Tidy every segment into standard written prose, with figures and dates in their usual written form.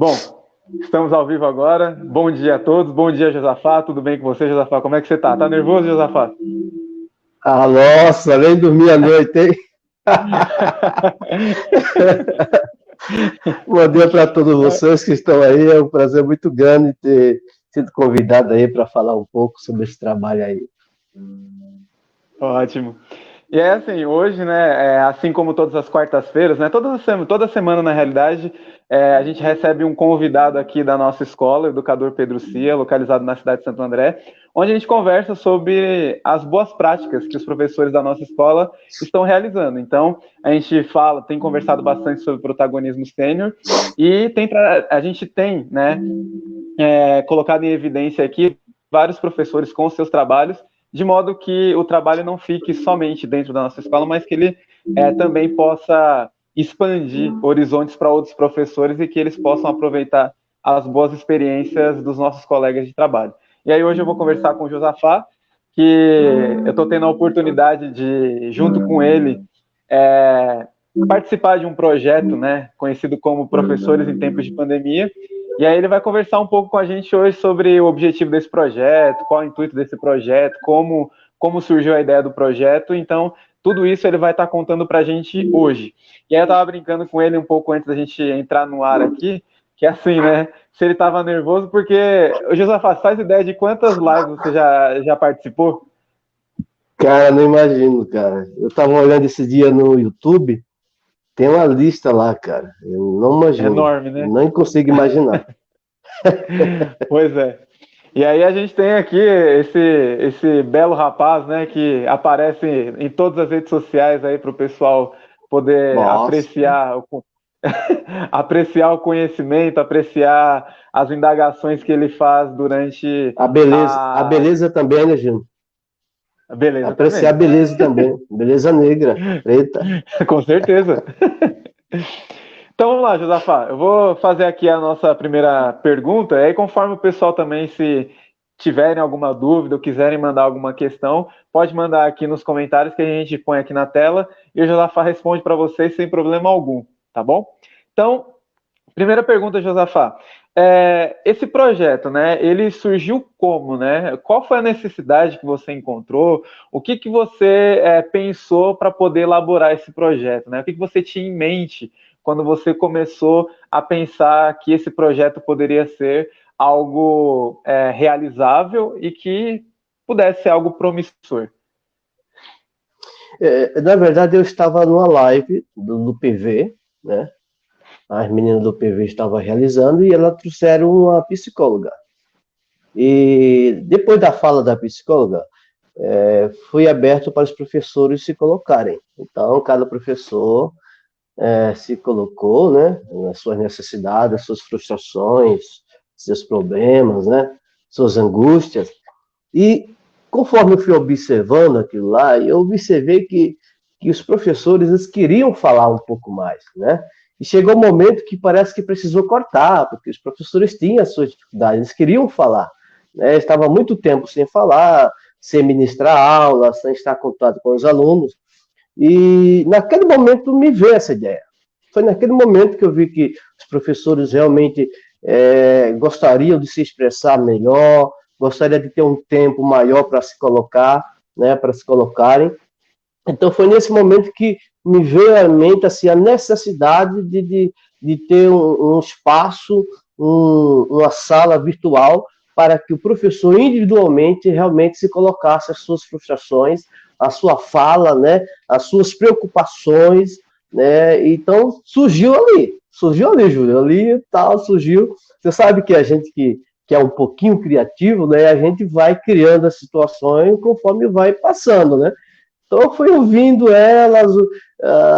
Bom, estamos ao vivo agora. Bom dia a todos. Bom dia, Josafá. Tudo bem com você, Josafá? Como é que você tá? Tá nervoso, Josafá? Ah, nossa, nem dormi à noite, hein? Bom dia para todos vocês que estão aí. É um prazer muito grande ter sido convidado aí para falar um pouco sobre esse trabalho aí. Ótimo. E é assim, hoje, né, assim como todas as quartas-feiras, né, toda semana, na realidade, a gente recebe um convidado aqui da nossa escola, o educador Pedro Cia, localizado na cidade de Santo André, onde a gente conversa sobre as boas práticas que os professores da nossa escola estão realizando. Então, a gente tem conversado bastante sobre protagonismo sênior e a gente tem, né, colocado em evidência aqui vários professores com seus trabalhos, de modo que o trabalho não fique somente dentro da nossa escola, mas que ele também possa expandir horizontes para outros professores e que eles possam aproveitar as boas experiências dos nossos colegas de trabalho. E aí hoje eu vou conversar com o Josafá, que eu estou tendo a oportunidade de, junto com ele, participar de um projeto, né, conhecido como Professores em Tempos de Pandemia, e aí ele vai conversar um pouco com a gente hoje sobre o objetivo desse projeto, qual é o intuito desse projeto, como surgiu a ideia do projeto. Então, tudo isso ele vai estar contando para a gente hoje. E aí eu estava brincando com ele um pouco antes da gente entrar no ar aqui, que é assim, né? Se ele estava nervoso, porque o Josafá, faz ideia de quantas lives você já participou? Cara, não imagino, cara. Eu estava olhando esse dia no YouTube, tem uma lista lá, cara. Eu não É imagino, enorme, né? nem consigo imaginar. Pois é. E aí a gente tem aqui esse belo rapaz, né, que aparece em todas as redes sociais aí para o pessoal poder Nossa, apreciar o conhecimento, apreciar as indagações que ele faz durante a a beleza também, né, Gil? beleza Apreciar a também. beleza também. Beleza negra, preta. Com certeza. Então vamos lá, Josafá. Eu vou fazer aqui a nossa primeira pergunta, e aí conforme o pessoal também, se tiverem alguma dúvida ou quiserem mandar alguma questão, pode mandar aqui nos comentários que a gente põe aqui na tela e o Josafá responde para vocês sem problema algum, tá bom? Então, primeira pergunta, Josafá. Esse projeto, né, ele surgiu como, né? Qual foi a necessidade que você encontrou? O que você pensou para poder elaborar esse projeto, né? O que você tinha em mente quando você começou a pensar que esse projeto poderia ser algo realizável e que pudesse ser algo promissor? Na verdade, eu estava numa live do PV, né? As meninas do PV estavam realizando e elas trouxeram uma psicóloga. E depois da fala da psicóloga, foi aberto para os professores se colocarem. Então, cada professor se colocou, né, nas suas necessidades, as suas frustrações, seus problemas, né, suas angústias. E conforme eu fui observando aquilo lá, eu observei que os professores eles queriam falar um pouco mais, né? E chegou um momento que parece que precisou cortar, porque os professores tinham as suas dificuldades, eles queriam falar, né? Estava há muito tempo sem falar, sem ministrar aula, sem estar em contato com os alunos. E naquele momento me veio essa ideia. Foi naquele momento que eu vi que os professores realmente gostariam de se expressar melhor, gostaria de ter um tempo maior para se colocar, né, para se colocarem. Então foi nesse momento que me veio à mente assim, a necessidade de ter um espaço, uma sala virtual para que o professor individualmente realmente se colocasse as suas frustrações, a sua fala, né, as suas preocupações, né? Então surgiu ali, Júlio, ali tal, surgiu. Você sabe que a gente que é um pouquinho criativo, né, a gente vai criando as situações conforme vai passando, né? Então eu fui ouvindo elas,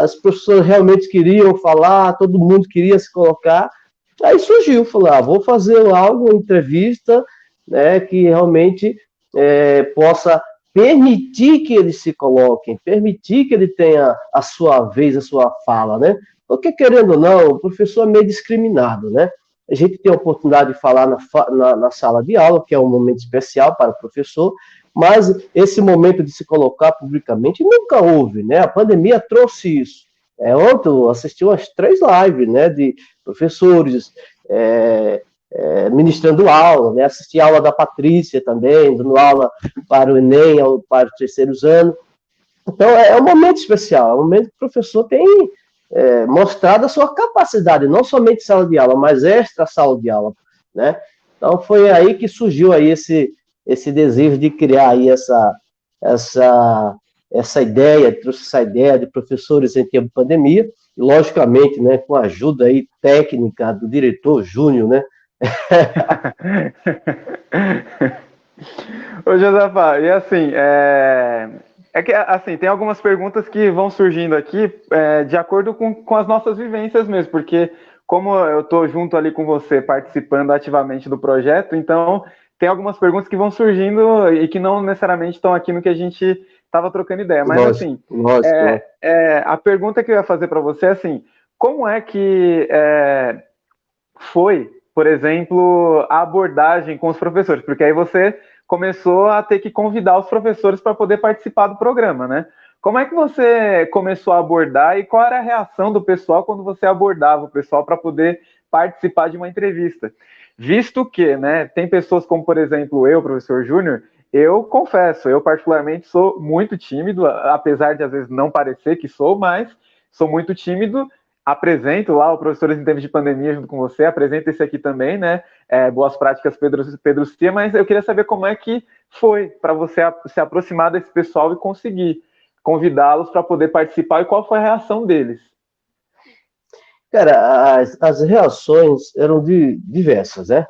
as pessoas realmente queriam falar, todo mundo queria se colocar. Aí surgiu, falei, vou fazer algo, uma entrevista, né, que realmente possa permitir que eles se coloquem, permitir que ele tenha a sua vez, a sua fala, né? Porque, querendo ou não, o professor é meio discriminado, né? A gente tem a oportunidade de falar na sala de aula, que é um momento especial para o professor, mas esse momento de se colocar publicamente nunca houve, né? A pandemia trouxe isso. Ontem eu assisti umas 3 lives, né, de professores ministrando aula, né? Assisti a aula da Patrícia também, dando aula para o Enem, para os terceiros anos. Então, é um momento especial, é um momento que o professor tem mostrado a sua capacidade, não somente em sala de aula, mas extra sala de aula, né? Então, foi aí que surgiu aí esse desejo de criar aí essa ideia, trouxe essa ideia de professores em tempo de pandemia, e, logicamente, né, com a ajuda aí técnica do diretor Júnior, né? Ô, Josafá, e assim, que assim, tem algumas perguntas que vão surgindo aqui de acordo com as nossas vivências mesmo, porque como eu estou junto ali com você, participando ativamente do projeto, então tem algumas perguntas que vão surgindo e que não necessariamente estão aqui no que a gente estava trocando ideia. Mas assim, lógico. A pergunta que eu ia fazer para você é assim, como é que foi, por exemplo, a abordagem com os professores? Porque aí você começou a ter que convidar os professores para poder participar do programa, né? Como é que você começou a abordar e qual era a reação do pessoal quando você abordava o pessoal para poder participar de uma entrevista? Visto que, né, tem pessoas como, por exemplo, eu, professor Júnior, eu confesso, eu particularmente sou muito tímido, apesar de às vezes não parecer que sou, mas sou muito tímido. Apresento lá o Professores em Tempos de Pandemia junto com você, apresento esse aqui também, né? Boas Práticas Pedro Cia, mas eu queria saber como é que foi para você se aproximar desse pessoal e conseguir convidá-los para poder participar e qual foi a reação deles. Cara, as reações eram diversas, né?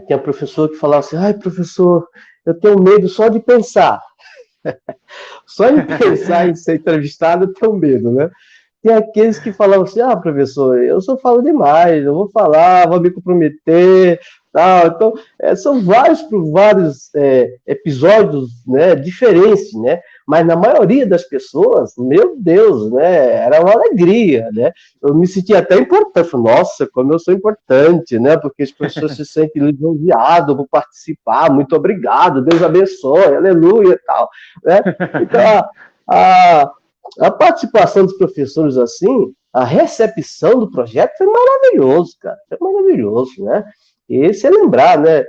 Tinha professor que falava assim, ai, professor, eu tenho medo só de pensar. Só em pensar em ser entrevistado, eu tenho medo, né? Tem aqueles que falavam assim, ah, professor, eu só falo demais, eu vou falar, vou me comprometer, tal. Então, são vários episódios, né, diferentes, né? Mas na maioria das pessoas, meu Deus, né, era uma alegria, né? Eu me sentia até importante, nossa, como eu sou importante, né? Porque as pessoas se sentem lisonjeadas por participar, muito obrigado, Deus abençoe, aleluia e tal, né? Então, a, a participação dos professores assim, a recepção do projeto foi maravilhoso, cara, foi maravilhoso, né? E se lembrar, né,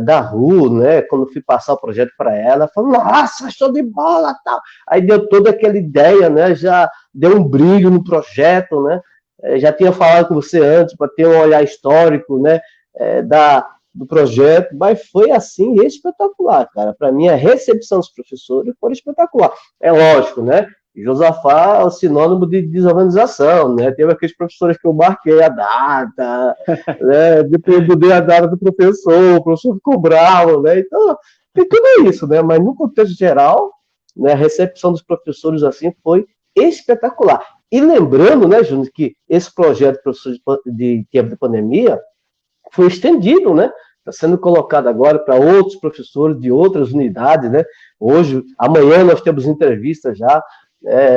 da Ru, né, quando fui passar o projeto para ela, falou, nossa, show de bola, tal. Aí deu toda aquela ideia, né, já deu um brilho no projeto, né? Já tinha falado com você antes para ter um olhar histórico, né, do projeto, mas foi assim espetacular, cara. Para mim a recepção dos professores foi espetacular. É lógico, né? Josafá é o sinônimo de desorganização, né? Teve aqueles professores que eu marquei a data, né? Depois eu mudei a data do professor, o professor ficou bravo, né? Então, tem tudo isso, né? Mas no contexto geral, né, a recepção dos professores assim foi espetacular. E lembrando, né, Júnior, que esse projeto de professores de tempo de pandemia foi estendido, né? Está sendo colocado agora para outros professores de outras unidades, né? Hoje, amanhã nós temos entrevistas já,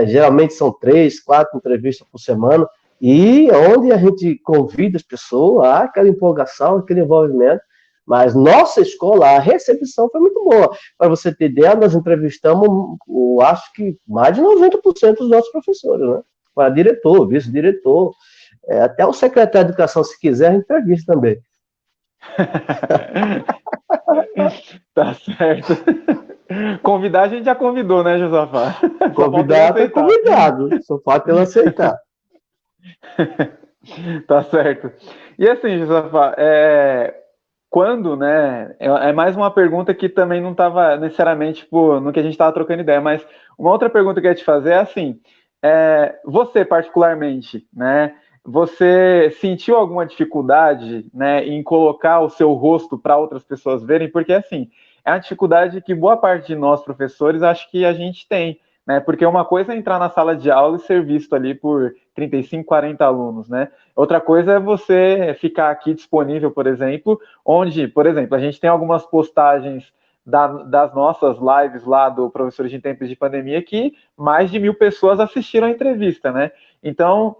geralmente são 3, 4 entrevistas por semana, e onde a gente convida as pessoas, há aquela empolgação, aquele envolvimento, mas nossa escola, a recepção foi muito boa. Para você ter ideia, nós entrevistamos, eu acho que mais de 90% dos nossos professores, né? Para diretor, vice-diretor, até o secretário de Educação, se quiser, entrevista também. Tá certo. Convidar a gente já convidou, né, Josafá? Convidado é convidado, só falta ele aceitar. Tá certo. E assim, Josafá, quando, né? É mais uma pergunta que também não estava necessariamente tipo, no que a gente estava trocando ideia, mas uma outra pergunta que eu ia te fazer é assim: você particularmente, né? Você sentiu alguma dificuldade, né, em colocar o seu rosto para outras pessoas verem? Porque assim, é uma dificuldade que boa parte de nós professores acho que a gente tem, né? Porque uma coisa é entrar na sala de aula e ser visto ali por 35, 40 alunos, né? Outra coisa é você ficar aqui disponível, por exemplo, onde, por exemplo, a gente tem algumas postagens das nossas lives lá do Professores de Tempos de Pandemia que mais de 1.000 pessoas assistiram a entrevista, né? Então,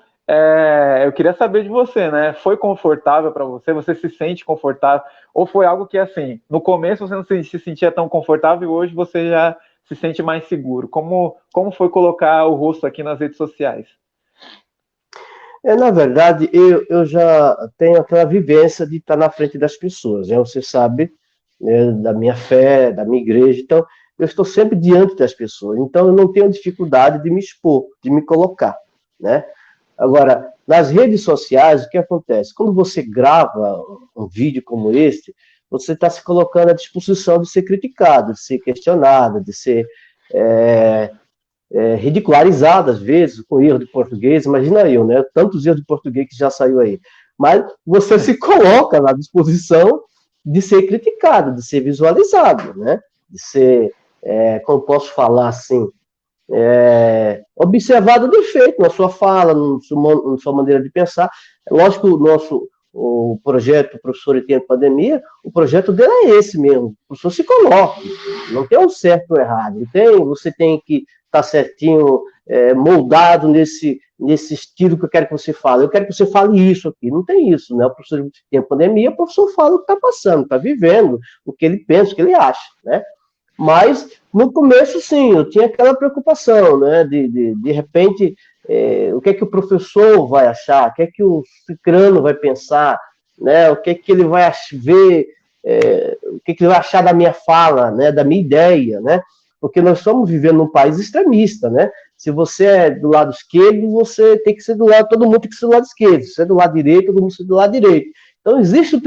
eu queria saber de você, né? Foi confortável para você? Você se sente confortável? Ou foi algo que, assim, no começo você não se sentia tão confortável e hoje você já se sente mais seguro? Como foi colocar o rosto aqui nas redes sociais? Na verdade, eu já tenho aquela vivência de estar na frente das pessoas, né? Você sabe, né, da minha fé, da minha igreja, então eu estou sempre diante das pessoas, então eu não tenho dificuldade de me expor, de me colocar, né? Agora, nas redes sociais, o que acontece? Quando você grava um vídeo como este, você está se colocando à disposição de ser criticado, de ser questionado, de ser é, ridicularizado, às vezes, com erro de português. Imagina eu, né? Tantos erros de português que já saiu aí. Mas você se coloca à disposição de ser criticado, de ser visualizado, né? De ser, como posso falar assim, observado o defeito na sua fala, na sua maneira de pensar. É lógico que o projeto Professor em Tempo de Pandemia, o projeto dele é esse mesmo. O professor se coloca, não tem um certo ou errado, você tem que estar certinho, moldado nesse estilo que eu quero que você fale. Eu quero que você fale isso aqui. Não tem isso, né? O professor em Tempo de Pandemia, o professor fala o que está passando, está vivendo, o que ele pensa, o que ele acha, né? Mas, no começo, sim, eu tinha aquela preocupação, né? De repente, o que é que o professor vai achar? O que é que o cicrano vai pensar? Né? O que é que ele vai ver? O que é que ele vai achar da minha fala, né? Da minha ideia, né? Porque nós estamos vivendo num país extremista, né? Se você é do lado esquerdo, você tem que ser do lado, todo mundo tem que ser do lado esquerdo. Se você é do lado direito, todo mundo tem que ser do lado direito. Então, existe o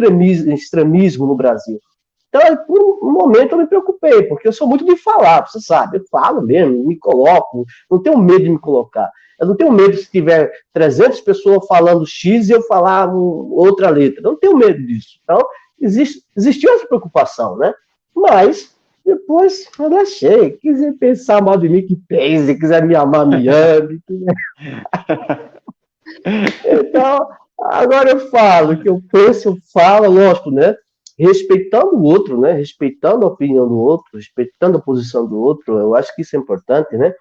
extremismo no Brasil. Então, por um momento, eu me preocupei, porque eu sou muito de falar, você sabe, eu falo mesmo, me coloco, não tenho medo de me colocar. Eu não tenho medo se tiver 300 pessoas falando X e eu falar outra letra. Eu não tenho medo disso. Então, existiu essa preocupação, né? Mas, depois, eu achei. Quiser pensar mal de mim, que pense. Quiser me amar, me ame. Então, agora eu falo, o que eu penso, eu falo, lógico, né? Respeitando o outro, né? Respeitando a opinião do outro, respeitando a posição do outro, eu acho que isso é importante, né?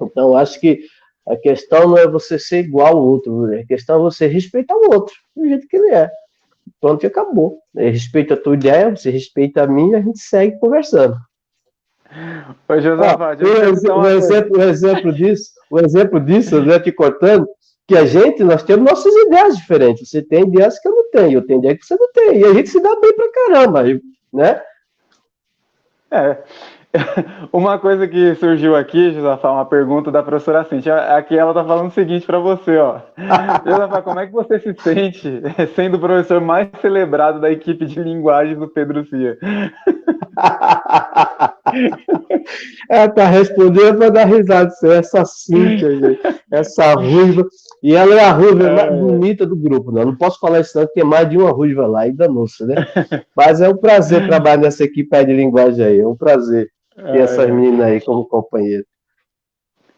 Então, eu acho que a questão não é você ser igual ao outro, né? A questão é você respeitar o outro, do jeito que ele é. Pronto, e acabou. Eu respeito a tua ideia, você respeita a minha, a gente segue conversando. Ô, Josafá, deixa eu te perguntar uma coisa. O exemplo disso, né, te cortando, que nós temos nossas ideias diferentes. Você tem ideias que eu não tenho, eu tenho ideias que você não tem. E a gente se dá bem pra caramba, né? Uma coisa que surgiu aqui, Josafá, uma pergunta da professora Cíntia. Aqui ela tá falando o seguinte para você, ó. Josafá, como é que você se sente sendo o professor mais celebrado da equipe de linguagem do Pedro Cia? Ela tá respondendo para dar risada. Essa Cíntia, gente, essa ruiva. E ela é a ruiva mais bonita do grupo, né? Eu não posso falar isso, não, porque tem mais de uma ruiva lá, ainda não, né? Mas é um prazer trabalhar nessa equipe aí de linguagem aí. É um prazer ter essas meninas aí como companheiro.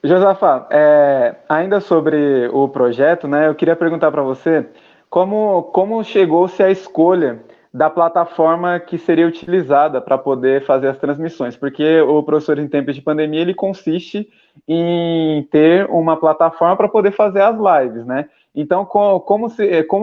Josafá, ainda sobre o projeto, né? Eu queria perguntar para você como chegou-se à escolha da plataforma que seria utilizada para poder fazer as transmissões, porque o Professor em Tempos de Pandemia, ele consiste em ter uma plataforma para poder fazer as lives, né? Então, como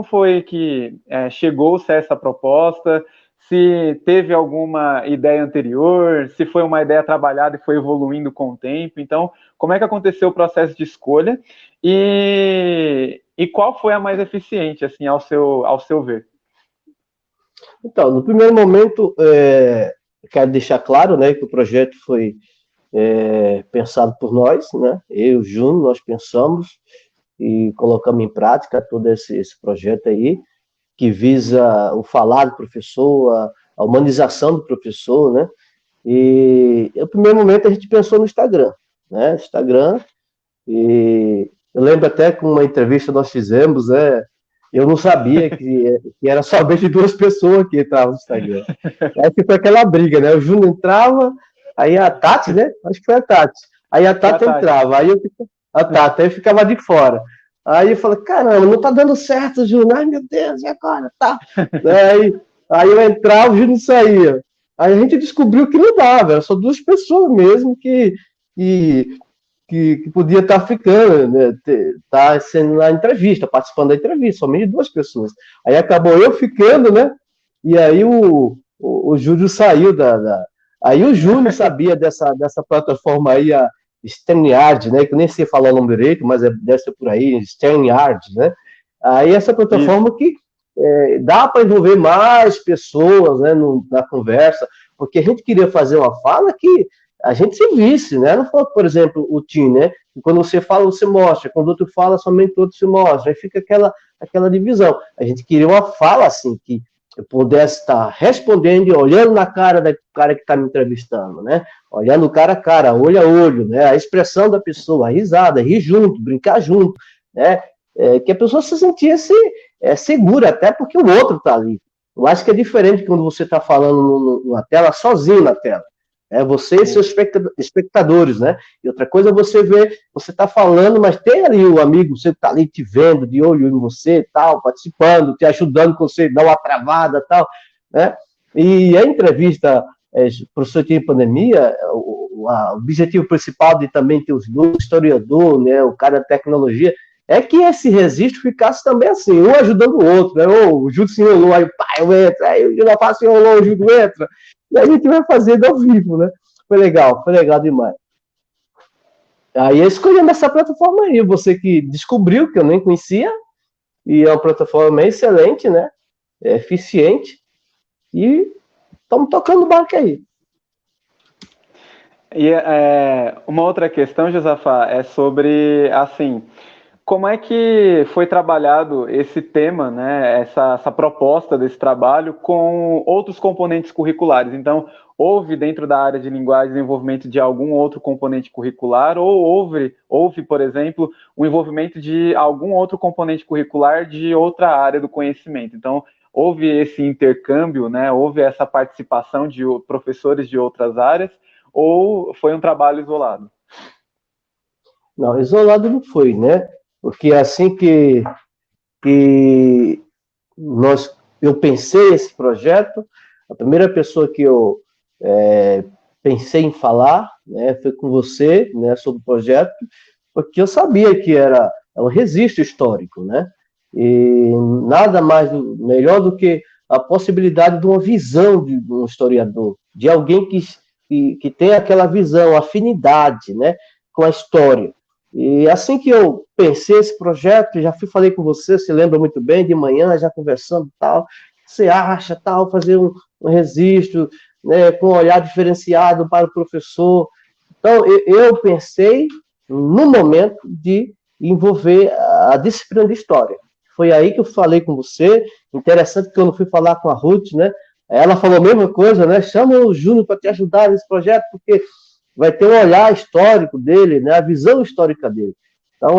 foi que chegou-se a essa proposta? Se teve alguma ideia anterior, se foi uma ideia trabalhada e foi evoluindo com o tempo. Então, como é que aconteceu o processo de escolha e qual foi a mais eficiente, assim, ao seu ver? Então, no primeiro momento, quero deixar claro, né, que o projeto foi pensado por nós, né? Eu e o Júnior, nós pensamos e colocamos em prática todo esse projeto aí, que visa o falar do professor, a humanização do professor, né? E no primeiro momento a gente pensou no Instagram, né? Instagram, e eu lembro até que uma entrevista nós fizemos, né? Eu não sabia que era somente 2 pessoas que entravam no Instagram. Aí foi aquela briga, né? O Júnior entrava, aí a Tati, né? Acho que foi a Tati. Aí a Tati entrava, aí eu ficava de fora. Aí eu falei, caramba, não tá dando certo, Júnior. Ai, meu Deus, e agora? Tá. Aí eu entrava, o Júnior saía. Aí a gente descobriu que não dava, era só 2 pessoas mesmo que podia estar ficando, né, tá sendo na entrevista, participando da entrevista, somente 2 pessoas. Aí acabou eu ficando, né? E aí o Júlio saiu Aí o Júnior sabia dessa plataforma aí StreamYard, né? Que eu nem sei falar o nome direito, mas deve ser por aí, StreamYard, né? Aí essa plataforma que dá para envolver mais pessoas, né, na conversa, porque a gente queria fazer uma fala que a gente se visse, né? Não for, por exemplo, o Tim, né? Quando você fala, você mostra, quando outro fala, somente outro se mostra, aí fica aquela divisão. A gente queria uma fala assim, que eu pudesse estar respondendo e olhando na cara do cara que está me entrevistando, né? Olhando cara a cara, olho a olho, né? A expressão da pessoa, a risada, rir junto, brincar junto, né? Que a pessoa se sentisse segura, até porque o outro está ali. Eu acho que é diferente quando você está falando numa tela, sozinho na tela. Você e seus espectadores, né? E outra coisa é você ver, você está falando, mas tem ali o amigo, você está ali te vendo, de olho em você, tal, participando, te ajudando com você, dar uma travada, tal, né? E a entrevista, professor em pandemia, o objetivo principal de também ter os dois, historiador, né, o cara da tecnologia, é que esse registro ficasse também assim, um ajudando o outro, né? O Júlio se enrolou, aí o pai entra, aí o Gilafá se enrolou, o Júlio entra, e a gente vai fazendo ao vivo, né? Foi legal demais. Aí escolhendo essa plataforma aí, você que descobriu, que eu nem conhecia, e é uma plataforma excelente, né? Eficiente, e estamos tocando o barco aí. E uma outra questão, Josafá, é sobre, assim, como é que foi trabalhado esse tema, né, essa proposta desse trabalho com outros componentes curriculares? Então, houve dentro da área de linguagem desenvolvimento de algum outro componente curricular ou houve, por exemplo, o envolvimento de algum outro componente curricular de outra área do conhecimento? Então, houve esse intercâmbio, né, houve essa participação de professores de outras áreas ou foi um trabalho isolado? Não, isolado não foi, né? Porque assim que eu pensei esse projeto, a primeira pessoa que eu pensei em falar, né, foi com você, né, sobre o projeto, porque eu sabia que era um registro histórico, né? E nada mais melhor do que a possibilidade de uma visão de um historiador, de alguém que tem aquela visão, afinidade, né, com a história. E assim que eu pensei esse projeto, já falei com você, se lembra muito bem, de manhã, já conversando tal, você acha tal, fazer um registro, né, com um olhar diferenciado para o professor. Então, eu pensei no momento de envolver a disciplina de história. Foi aí que eu falei com você. Interessante que eu não fui falar com a Ruth, né? Ela falou a mesma coisa, né? Chama o Júnior para te ajudar nesse projeto, porque vai ter um olhar histórico dele, né? A visão histórica dele. Então,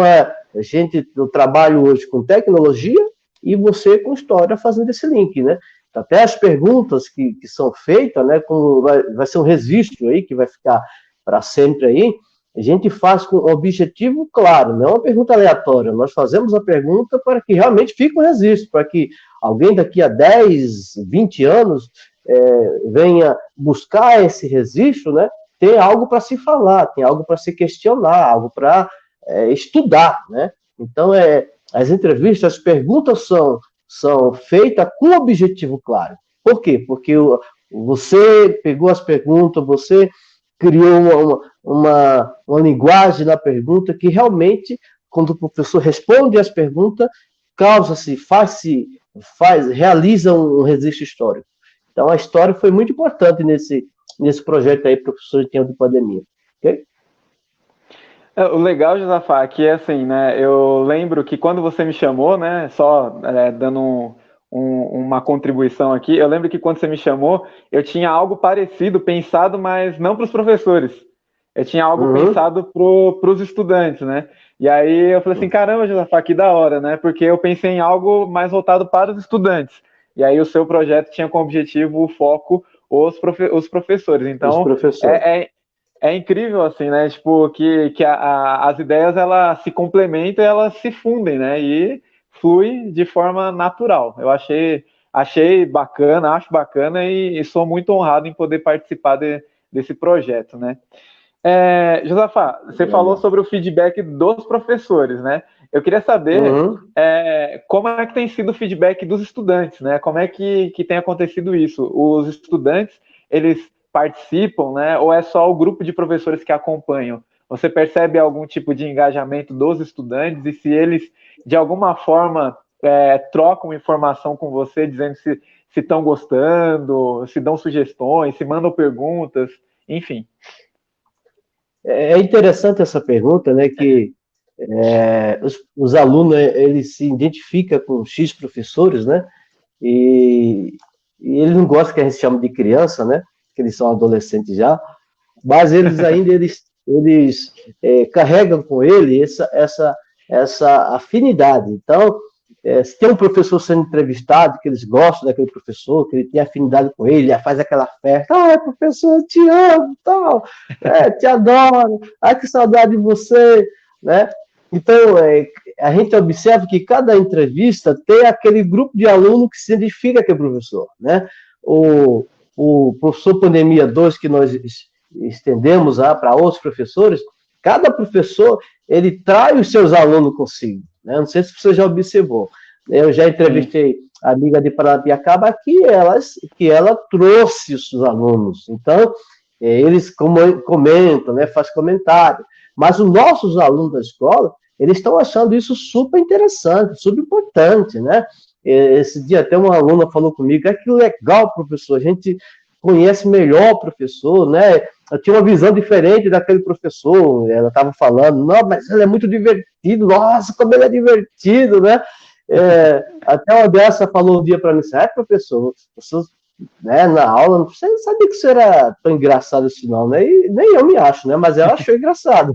eu trabalho hoje com tecnologia e você com história fazendo esse link, né? Até as perguntas que são feitas, né? Como vai ser um registro aí que vai ficar para sempre aí, a gente faz com um objetivo claro, não é uma pergunta aleatória. Nós fazemos a pergunta para que realmente fique um registro, para que alguém daqui a 10, 20 anos venha buscar esse registro, né? Tem algo para se falar, tem algo para se questionar, algo para estudar, né? Então, as entrevistas, as perguntas são feitas com um objetivo claro. Por quê? Porque você pegou as perguntas, você criou uma linguagem na pergunta que realmente, quando o professor responde as perguntas, realiza um registro histórico. Então, a história foi muito importante nesse projeto aí, professor de tempo de pandemia. Ok? O legal, Josafá, aqui é assim, né? Eu lembro que quando você me chamou, né? Só dando uma contribuição aqui, eu lembro que quando você me chamou, eu tinha algo parecido, pensado, mas não para os professores. Eu tinha algo pensado para os estudantes, né? E aí eu falei assim, caramba, Josafá, que da hora, né? Porque eu pensei em algo mais voltado para os estudantes. E aí o seu projeto tinha como objetivo, o foco, os professores. Então, os professores. É incrível, assim, né? Tipo, que as ideias, elas se complementam, elas se fundem, né? E flui de forma natural. Eu achei bacana, acho bacana e sou muito honrado em poder participar desse projeto, né? Josafá, você falou sobre o feedback dos professores, né? Eu queria saber como é que tem sido o feedback dos estudantes, né? Como é que tem acontecido isso? Os estudantes, eles participam, né? Ou é só o grupo de professores que acompanham Você percebe algum tipo de engajamento dos estudantes e se eles, de alguma forma, trocam informação com você, dizendo se estão gostando, se dão sugestões, se mandam perguntas, enfim. É interessante essa pergunta, né? Que os alunos eles se identificam com X professores, né? E, e eles não gostam que a gente chama de criança, né? Que eles são adolescentes já, mas eles ainda carregam com ele essa afinidade. Então, se tem um professor sendo entrevistado, que eles gostam daquele professor, que ele tem afinidade com ele, já faz aquela festa, professor, te amo, tal, te adoro, que saudade de você, né? Então, a gente observa que cada entrevista tem aquele grupo de aluno que se identifica com o professor, né? O professor Pandemia 2, que nós estendemos para outros professores, cada professor, ele traz os seus alunos consigo, né? Não sei se você já observou. Eu já entrevistei a amiga de Paranapiacaba que ela trouxe os seus alunos. Então, eles comentam, né, faz comentário. Mas os nossos alunos da escola, eles estão achando isso super interessante, super importante, né? Esse dia até uma aluna falou comigo, que legal, professor, a gente conhece melhor o professor, né? Eu tinha uma visão diferente daquele professor, ela estava falando, não, mas ele é muito divertido, nossa, como ele é divertido, né? Até uma dessa falou um dia para mim, professor, né, na aula, não sabia que isso era tão engraçado assim não, né? E nem eu me acho, né? Mas ela achou engraçado.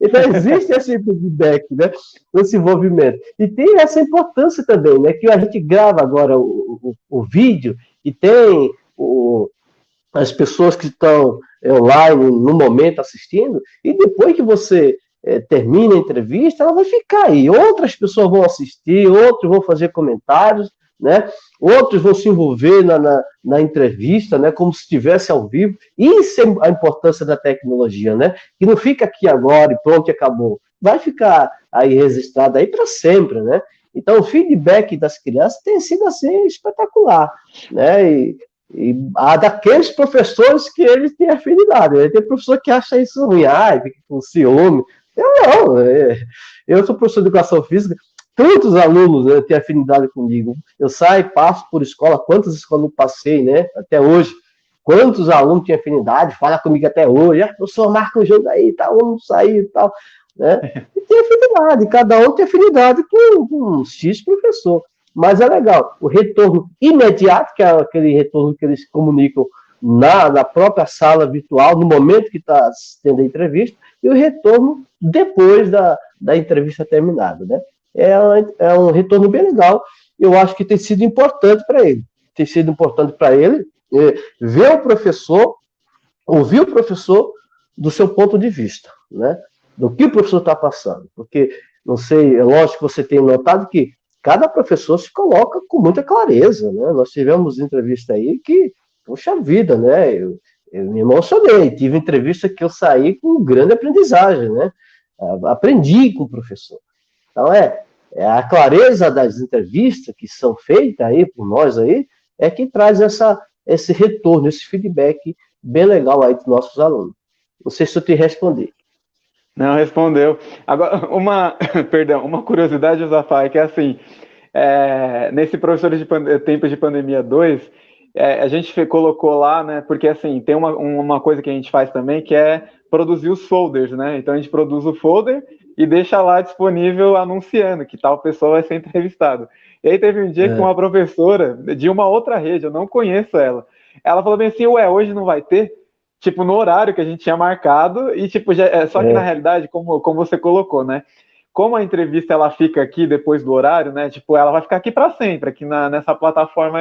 Então existe esse feedback, né? Esse envolvimento. E tem essa importância também, né? Que a gente grava agora o vídeo e tem as pessoas que estão online no momento assistindo, e depois que você termina a entrevista, ela vai ficar aí. Outras pessoas vão assistir, outros vão fazer comentários, né? Outros vão se envolver na entrevista, né? Como se estivesse ao vivo. Isso é a importância da tecnologia, né? Que não fica aqui agora e pronto, e acabou. Vai ficar aí registrado aí para sempre, né? Então, o feedback das crianças tem sido assim espetacular, né? E há daqueles professores que eles têm afinidade. Né? Tem professor que acha isso ruim, fica com ciúme. Eu não. Eu sou professor de educação física, tantos alunos, né, têm afinidade comigo. Eu saio, passo por escola, quantas escolas eu passei, né, até hoje. Quantos alunos têm afinidade, fala comigo até hoje. Professor, marca um jogo aí, tá, vamos sair e tal. Né? E tem afinidade, cada um tem afinidade com um X professor. Mas é legal, o retorno imediato, que é aquele retorno que eles comunicam na própria sala virtual, no momento que está tendo a entrevista, e o retorno depois da entrevista terminada. Né? É um retorno bem legal, eu acho que tem sido importante para ele. Tem sido importante para ele ver o professor, ouvir o professor do seu ponto de vista, né? Do que o professor está passando. Porque, não sei, é lógico que você tem notado que cada professor se coloca com muita clareza, né? Nós tivemos entrevista aí que, poxa vida, né? Eu me emocionei. Tive entrevista que eu saí com grande aprendizagem, né? Aprendi com o professor. Então, a clareza das entrevistas que são feitas aí por nós aí, é que traz esse retorno, esse feedback bem legal aí dos nossos alunos. Não sei se eu te respondi. Não, respondeu. Agora, uma curiosidade, Josafá, é que assim, nesse Professores de Tempos de Pandemia 2, a gente colocou lá, né, porque assim, tem uma coisa que a gente faz também, que é produzir os folders, né, então a gente produz o folder e deixa lá disponível anunciando que tal pessoa vai ser entrevistada. E aí teve um dia que uma professora de uma outra rede, eu não conheço ela falou bem assim, hoje não vai ter? Tipo, no horário que a gente tinha marcado, e tipo, só que na realidade, como você colocou, né? Como a entrevista ela fica aqui depois do horário, né? Tipo, ela vai ficar aqui para sempre, aqui nessa plataforma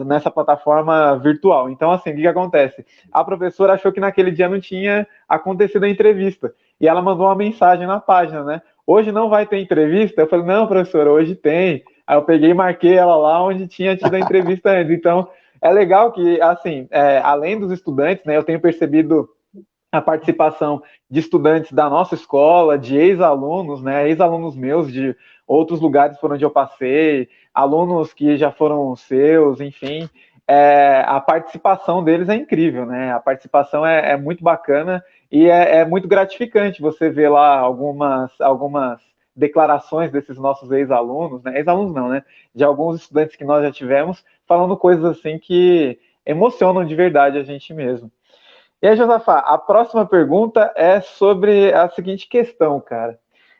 nessa plataforma virtual. Então, assim, o que acontece? A professora achou que naquele dia não tinha acontecido a entrevista. E ela mandou uma mensagem na página, né? Hoje não vai ter entrevista? Eu falei, não, professora, hoje tem. Aí eu peguei e marquei ela lá onde tinha tido a entrevista antes. Então, é legal que, assim, além dos estudantes, né, eu tenho percebido a participação de estudantes da nossa escola, de ex-alunos, né, ex-alunos meus de outros lugares por onde eu passei, alunos que já foram seus, enfim, a participação deles é incrível, né, a participação é muito bacana E é muito gratificante você ver lá algumas declarações desses nossos ex-alunos, né? Ex-alunos não, né? De alguns estudantes que nós já tivemos, falando coisas assim que emocionam de verdade a gente mesmo. E aí, Josafá, a próxima pergunta é sobre a seguinte questão, cara.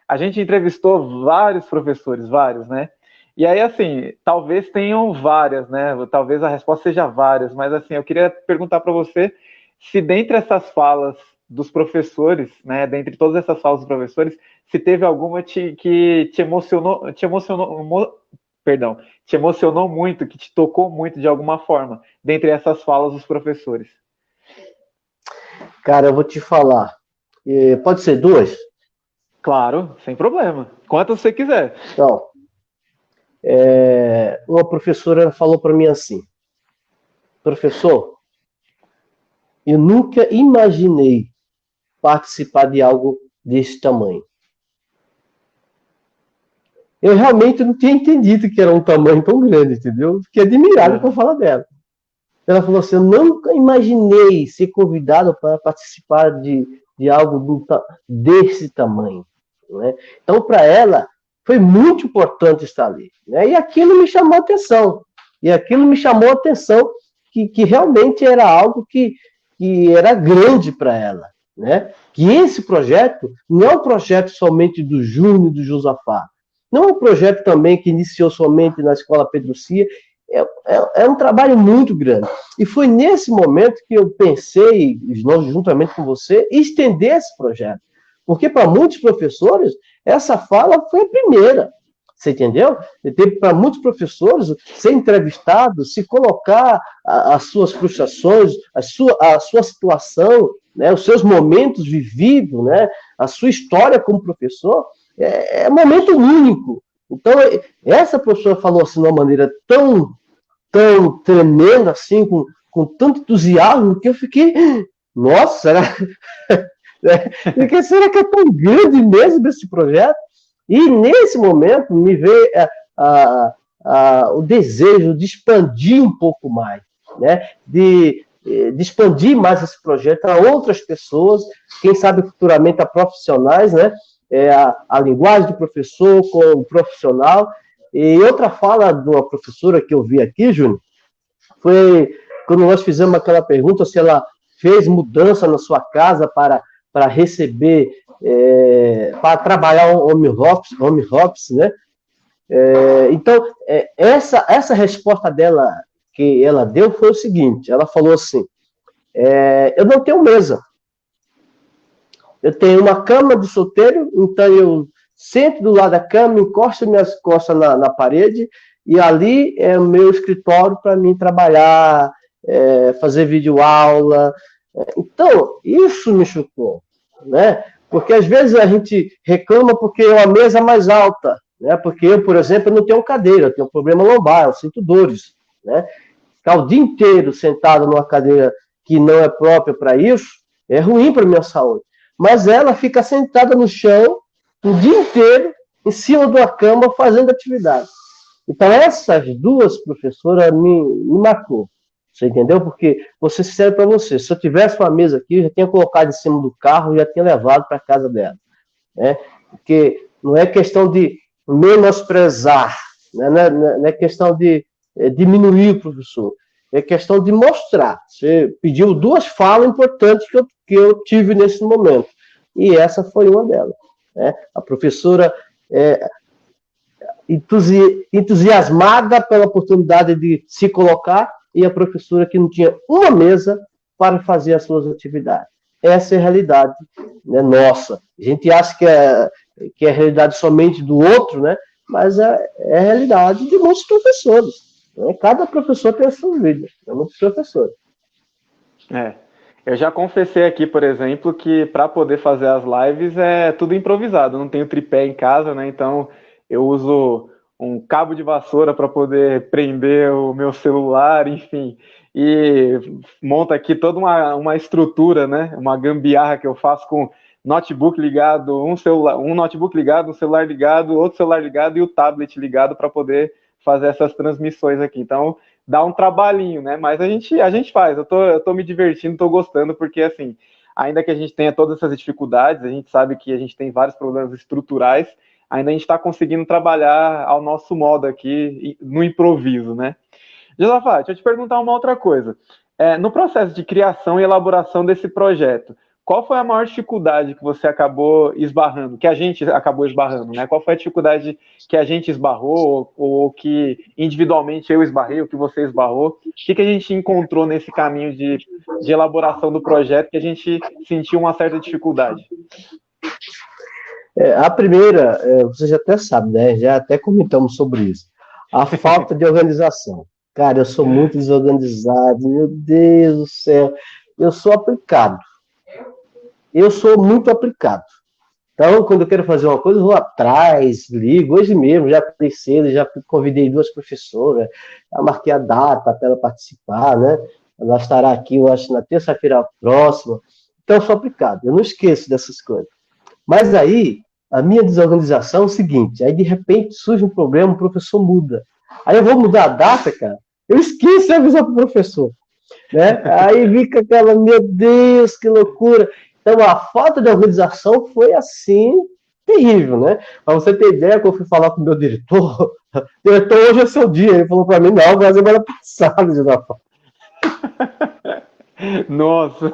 A gente entrevistou vários professores, vários, né? E aí, assim, talvez tenham várias, né? Talvez a resposta seja várias, mas assim, eu queria perguntar para você se dentre essas falas dos professores, né? Dentre todas essas falas dos professores, se teve alguma que perdão, te emocionou muito, que te tocou muito de alguma forma, dentre essas falas dos professores. Cara, eu vou te falar. Pode ser duas? Claro, sem problema. Quantas você quiser. Então, uma professora falou para mim assim: professor, eu nunca imaginei participar de algo desse tamanho. Eu realmente não tinha entendido que era um tamanho tão grande, entendeu? Fiquei admirado com a fala dela. Ela falou assim: eu nunca imaginei ser convidado para participar de algo desse tamanho. Né? Então, para ela, foi muito importante estar ali. Né? E aquilo me chamou a atenção. Que realmente era algo que era grande para ela. Né? Que esse projeto não é um projeto somente do Júnior e do Josafá. Não é um projeto também que iniciou somente na Escola Pedro Cia. É um trabalho muito grande. E foi nesse momento que eu pensei, juntamente com você, estender esse projeto. Porque para muitos professores, essa fala foi a primeira. Você entendeu? Para muitos professores, ser entrevistado, se colocar as suas frustrações, a sua situação, né, os seus momentos vividos, né, a sua história como professor, é um momento único. Então, essa professora falou assim de uma maneira tão tremenda, assim, com tanto entusiasmo, que eu fiquei, nossa, será que é tão grande mesmo esse projeto? E nesse momento me veio o desejo de expandir um pouco mais, né? De expandir mais esse projeto a outras pessoas, quem sabe futuramente a profissionais, né? A linguagem do professor com o profissional. E outra fala de uma professora que eu vi aqui, Júnior, foi quando nós fizemos aquela pergunta se ela fez mudança na sua casa para receber, para trabalhar home office, né? Então, essa resposta dela, que ela deu, foi o seguinte: ela falou assim, eu não tenho mesa, eu tenho uma cama de solteiro, então eu sento do lado da cama, encosto minhas costas na parede, e ali é o meu escritório para mim trabalhar, fazer videoaula. Então, isso me chocou, né? Porque às vezes a gente reclama porque é uma mesa mais alta, né? Porque eu, por exemplo, não tenho cadeira, eu tenho um problema lombar, eu sinto dores, né? Ficar o dia inteiro sentado numa cadeira que não é própria para isso é ruim para a minha saúde. Mas ela fica sentada no chão o dia inteiro em cima de uma cama fazendo atividade. Então, essas duas professoras me marcou. Você entendeu? Porque, vou ser sincero para você, se eu tivesse uma mesa aqui, eu já tinha colocado em cima do carro e já tinha levado para a casa dela. Né? Porque não é questão de menosprezar, né? Não é questão de diminuir o professor, é questão de mostrar. Você pediu duas falas importantes que eu tive nesse momento, e essa foi uma delas. Né? A professora entusiasmada pela oportunidade de se colocar, e a professora que não tinha uma mesa para fazer as suas atividades. Essa é a realidade, né, nossa. A gente acha que é a realidade somente do outro, né? Mas é a realidade de muitos professores. Né? Cada professor tem a sua vida, é muitos professores. Eu já confessei aqui, por exemplo, que para poder fazer as lives é tudo improvisado. Não tenho tripé em casa, né? Então eu uso um cabo de vassoura para poder prender o meu celular, enfim. E monta aqui toda uma estrutura, né? Uma gambiarra que eu faço com notebook ligado, um notebook ligado, um celular ligado, outro celular ligado e o tablet ligado para poder fazer essas transmissões aqui. Então dá um trabalhinho, né? Mas a gente faz. Eu tô me divertindo, tô gostando, porque assim, ainda que a gente tenha todas essas dificuldades, a gente sabe que a gente tem vários problemas estruturais, ainda a gente está conseguindo trabalhar ao nosso modo aqui, no improviso, né? Josafá, deixa eu te perguntar uma outra coisa. No processo de criação e elaboração desse projeto, qual foi a maior dificuldade que você acabou esbarrando, que a gente acabou esbarrando, né? Qual foi a dificuldade que a gente esbarrou, ou que individualmente eu esbarrei, ou que você esbarrou? O que a gente encontrou nesse caminho de elaboração do projeto que a gente sentiu uma certa dificuldade? A primeira, você já até sabe, né? Já até comentamos sobre isso. A falta de organização. Cara, eu sou muito desorganizado, meu Deus do céu. Eu sou aplicado. Eu sou muito aplicado. Então, quando eu quero fazer uma coisa, eu vou atrás, ligo. Hoje mesmo, já pensei, já convidei 2 professoras, já marquei a data para ela participar, né? Ela estará aqui, eu acho, na terça-feira próxima. Então, eu sou aplicado. Eu não esqueço dessas coisas. Mas aí, a minha desorganização é o seguinte, aí de repente surge um problema, o professor muda. Aí eu vou mudar a data, cara, eu esqueço de avisar para o professor. Né? Aí fica aquela, meu Deus, que loucura. Então a falta de organização foi assim, terrível, né? Para você ter ideia, quando eu fui falar com o meu diretor, diretor, hoje é seu dia. Ele falou para mim, não, mas semana passada, Jonathan. Nossa!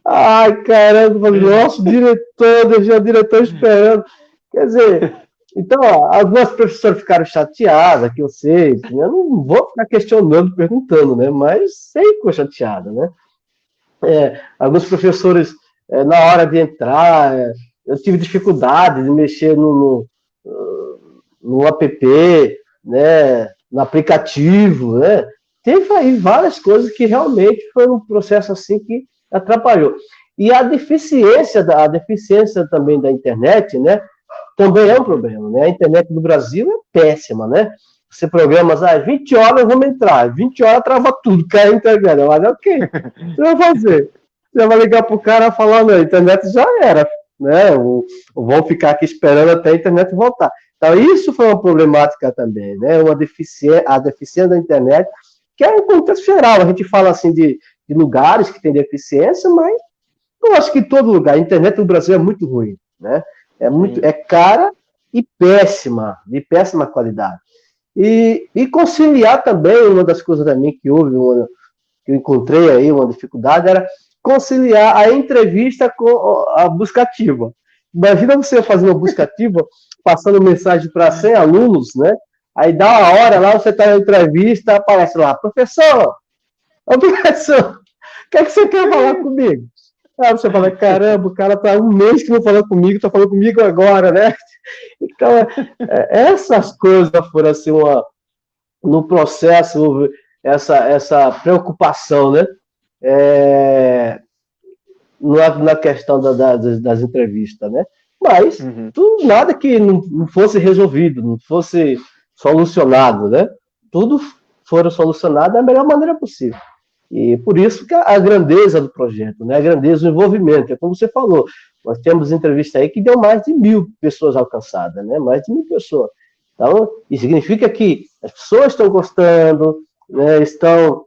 Ai, caramba, nosso diretor, deixou o diretor esperando. Quer dizer, então, ó, algumas professoras ficaram chateadas, que eu sei, eu não vou ficar questionando, perguntando, né? Mas sei que ficou chateada, né? Alguns professores, na hora de entrar, eu tive dificuldade de mexer no app, né? No aplicativo, né? Teve aí várias coisas que realmente foi um processo assim que atrapalhou. E a deficiência também da internet, né? Também é um problema, né? A internet do Brasil é péssima, né? Você programa, 20 horas vamos entrar, 20 horas trava tudo, cai a internet. Mas ok, você vai fazer? Você vai ligar pro cara falando, a internet já era, né? Vão ficar aqui esperando até a internet voltar. Então, isso foi uma problemática também, né? A deficiência da internet, que é um contexto geral. A gente fala assim de lugares que tem deficiência, mas eu acho que em todo lugar. A internet no Brasil é muito ruim, né? É cara e péssima, de péssima qualidade. E conciliar também, uma das coisas também que houve, que eu encontrei aí, uma dificuldade, era conciliar a entrevista com a busca ativa. Imagina você fazer uma busca ativa, passando mensagem para 100 alunos, né? Aí dá uma hora lá, você está na entrevista, aparece lá, professor, o que é que você quer falar comigo? Aí você fala, caramba, o cara tá 1 mês que não falou comigo, tá falando comigo agora, né? Então, essas coisas foram assim, no processo, essa preocupação, né? Na questão das entrevistas, né? Mas nada que não fosse resolvido, não fosse solucionado, né? Tudo foram solucionado da melhor maneira possível. E por isso que a grandeza do projeto, né? A grandeza do envolvimento, é como você falou, nós temos entrevista aí que deu mais de 1.000 pessoas alcançadas, né? Mais de 1.000 pessoas. Então, isso significa que as pessoas estão gostando, né? Estão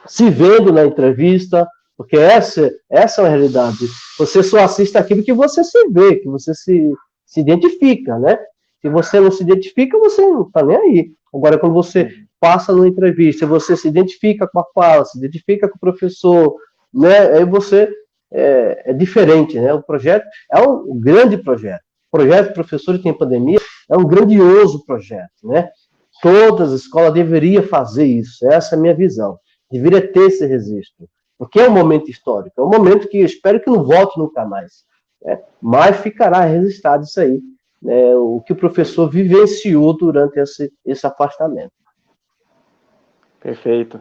se vendo na entrevista, porque essa é uma realidade. Você só assiste aquilo que você se vê, que você se identifica, né? Se você não se identifica, você não está nem aí. Agora, quando você passa numa entrevista, você se identifica com a fala, se identifica com o professor, né? Aí você é diferente, né? O projeto é um grande projeto. O projeto Professores em Pandemia é um grandioso projeto, né? Todas as escolas deveriam fazer isso. Essa é a minha visão. Deveria ter esse registro. Porque é um momento histórico. É um momento que eu espero que não volte nunca mais. Né? Mas ficará registrado isso aí. Né? O que o professor vivenciou durante esse afastamento. Perfeito.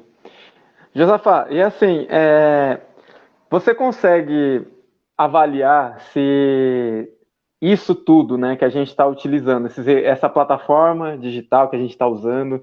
Josafá, e assim, você consegue avaliar se isso tudo, né, que a gente está utilizando, essa plataforma digital que a gente está usando,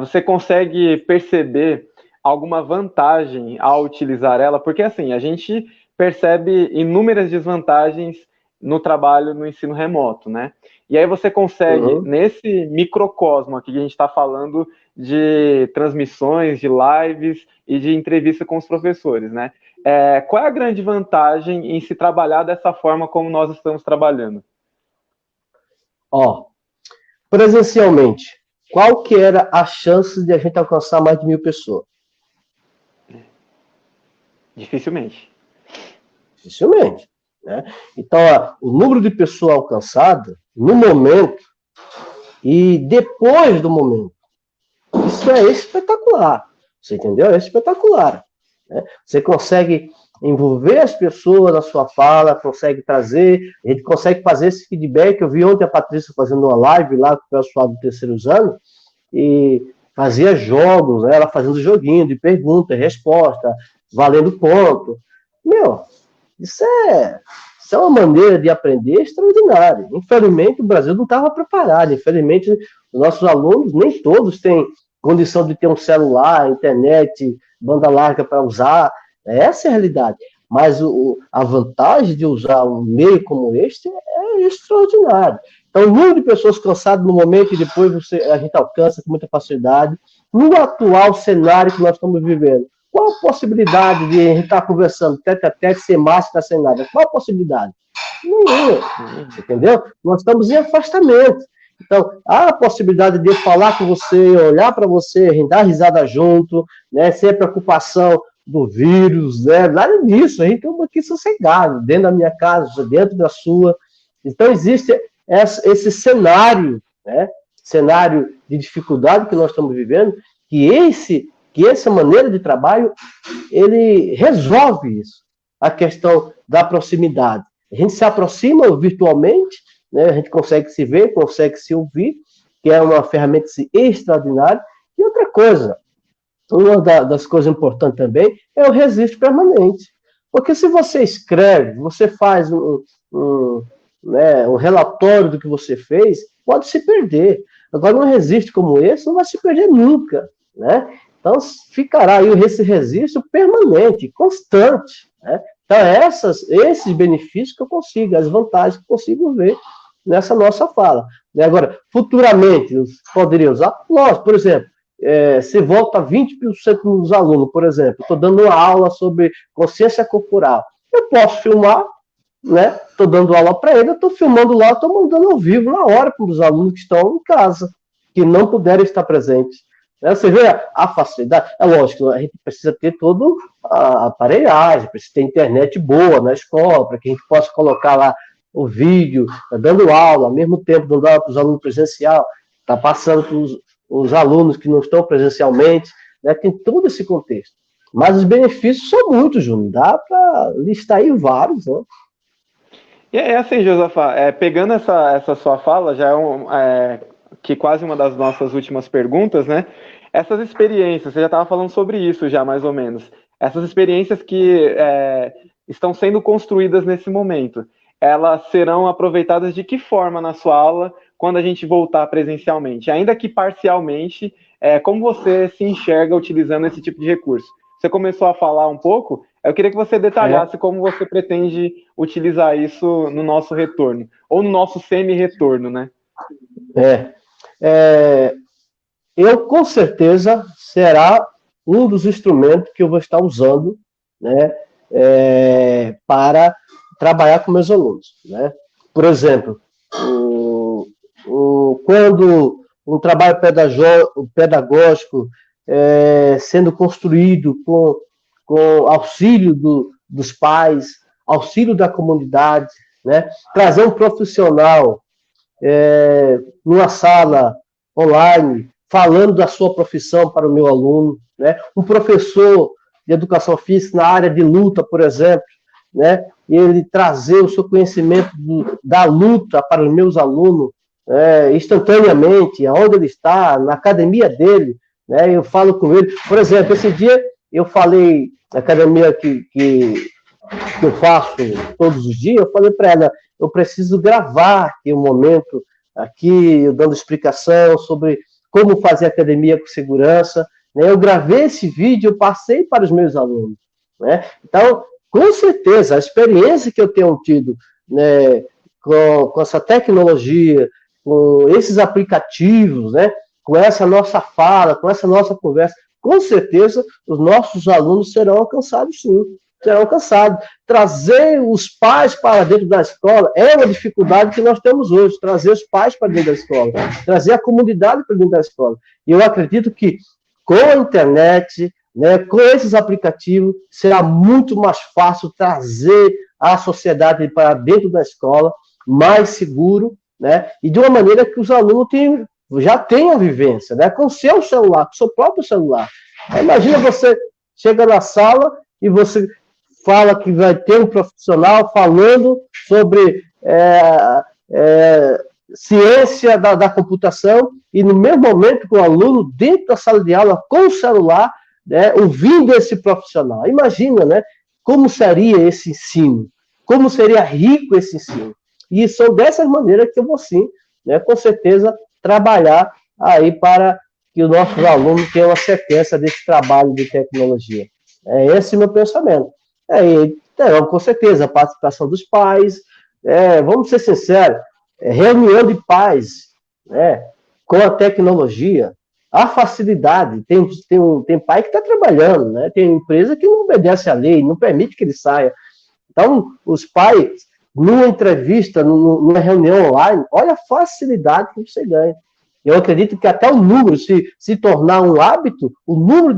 você consegue perceber alguma vantagem ao utilizar ela? Porque assim, a gente percebe inúmeras desvantagens no trabalho no ensino remoto, né? E aí você consegue, nesse microcosmo aqui que a gente está falando de transmissões, de lives e de entrevista com os professores, né? qual é a grande vantagem em se trabalhar dessa forma como nós estamos trabalhando? Ó, presencialmente, qual que era a chance de a gente alcançar mais de 1.000 pessoas? Dificilmente. Dificilmente, né? Então, ó, o número de pessoas alcançadas no momento e depois do momento, isso é espetacular. Você entendeu? É espetacular. Né? Você consegue envolver as pessoas na sua fala, consegue trazer, a gente consegue fazer esse feedback. Eu vi ontem a Patrícia fazendo uma live lá com o pessoal do terceiros anos e fazia jogos, né? Ela fazendo joguinho de pergunta e resposta, valendo ponto. Meu, isso é uma maneira de aprender extraordinária. Infelizmente, o Brasil não estava preparado. Infelizmente, os nossos alunos, nem todos têm condição de ter um celular, internet, banda larga para usar. Essa é a realidade. Mas a vantagem de usar um meio como este é extraordinário. Então, o número de pessoas cansadas no momento e depois a gente alcança com muita facilidade. No atual cenário que nós estamos vivendo, qual a possibilidade de a gente estar conversando tete a tete, sem máscara, sem nada? Qual a possibilidade? Nenhuma. Entendeu? Nós estamos em afastamento. Então, há a possibilidade de eu falar com você, olhar para você, a gente dar risada junto, né, sem a preocupação do vírus, né, nada disso. A gente está aqui sossegado, dentro da minha casa, dentro da sua. Então, existe esse cenário, né, cenário de dificuldade que nós estamos vivendo, que essa maneira de trabalho, ele resolve isso, a questão da proximidade. A gente se aproxima virtualmente, né, a gente consegue se ver, consegue se ouvir, que é uma ferramenta extraordinária. E outra coisa, uma das coisas importantes também é o registro permanente. Porque se você escreve, você faz né, um relatório do que você fez, pode se perder. Agora, um registro como esse não vai se perder nunca, né? Então, ficará aí esse registro permanente, constante, né? Então, esses benefícios que eu consigo, as vantagens que eu consigo ver nessa nossa fala. Agora, futuramente, poderia usar? Lógico, por exemplo, se volta 20% dos alunos, por exemplo, estou dando uma aula sobre consciência corporal. Eu posso filmar, né? Estou dando aula para ele, eu estou filmando lá, estou mandando ao vivo na hora para os alunos que estão em casa, que não puderam estar presentes. Você vê a facilidade. É lógico, a gente precisa ter toda a aparelhagem, precisa ter internet boa na escola, para que a gente possa colocar lá o vídeo, dando aula, ao mesmo tempo dando aula para os alunos presencial, está passando para os alunos que não estão presencialmente, né? Tem todo esse contexto. Mas os benefícios são muitos, Júnior, dá para listar aí vários, né? E é assim, Josafá, pegando essa sua fala, já que quase uma das nossas últimas perguntas, né? Essas experiências, você já estava falando sobre isso já, mais ou menos. Essas experiências que estão sendo construídas nesse momento, elas serão aproveitadas de que forma na sua aula quando a gente voltar presencialmente? Ainda que parcialmente, como você se enxerga utilizando esse tipo de recurso? Você começou a falar um pouco, eu queria que você detalhasse como você pretende utilizar isso no nosso retorno, ou no nosso semi-retorno, né? Eu, com certeza, será um dos instrumentos que eu vou estar usando, né, para trabalhar com meus alunos, né? Por exemplo, quando um trabalho pedagógico sendo construído com auxílio dos pais, auxílio da comunidade, né? Trazer um profissional numa sala online, falando da sua profissão para o meu aluno, né? Um professor de educação física na área de luta, por exemplo, né? Ele trazer o seu conhecimento da luta para os meus alunos instantaneamente, aonde ele está, na academia dele, né? Eu falo com ele. Por exemplo, esse dia eu falei na academia que eu faço todos os dias, eu falei para ela, eu preciso gravar aqui um momento, aqui eu dando explicação sobre como fazer academia com segurança, né? Eu gravei esse vídeo, eu passei para os meus alunos, né? Então, com certeza, a experiência que eu tenho tido, né, com essa tecnologia, com esses aplicativos, né, com essa nossa fala, com essa nossa conversa, com certeza os nossos alunos serão alcançados sim. serão alcançados. Trazer os pais para dentro da escola é uma dificuldade que nós temos hoje, trazer os pais para dentro da escola, trazer a comunidade para dentro da escola. E eu acredito que com a internet, né, com esses aplicativos, será muito mais fácil trazer a sociedade para dentro da escola, mais seguro, né, e de uma maneira que os alunos já tenham vivência, né, com o seu celular, com o seu próprio celular. Imagina você chega na sala e você fala que vai ter um profissional falando sobre ciência da computação e no mesmo momento com o aluno dentro da sala de aula com o celular, né, ouvindo esse profissional. Imagina, né, como seria esse ensino, como seria rico esse ensino. E são dessas maneiras que eu vou sim, né, com certeza, trabalhar aí para que os nossos alunos tenham a sequência desse trabalho de tecnologia. É esse o meu pensamento. Então, com certeza, a participação dos pais, vamos ser sinceros, reunião de pais, né, com a tecnologia, a facilidade, tem pai que está trabalhando, né, tem empresa que não obedece à lei, não permite que ele saia. Então, os pais, numa entrevista, numa reunião online, olha a facilidade que você ganha. Eu acredito que até o número, se tornar um hábito, o número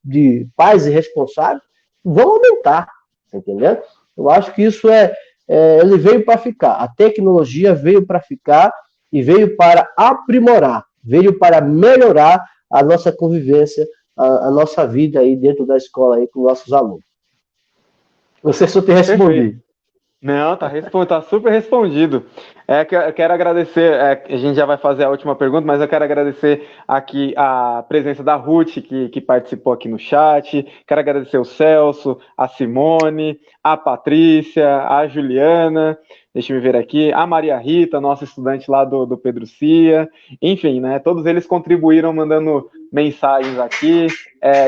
de pais irresponsáveis vão aumentar, tá entendendo? Eu acho que isso ele veio para ficar. A tecnologia veio para ficar e veio para aprimorar, veio para melhorar a nossa convivência, a nossa vida aí dentro da escola aí com nossos alunos. Não sei se eu te respondi. Não, tá super respondido. Eu quero agradecer, a gente já vai fazer a última pergunta, mas eu quero agradecer aqui a presença da Ruth, que participou aqui no chat. Quero agradecer o Celso, a Simone, a Patrícia, a Juliana, deixa eu ver aqui, a Maria Rita, nossa estudante lá do Pedro Cia. Enfim, né, todos eles contribuíram mandando mensagens aqui,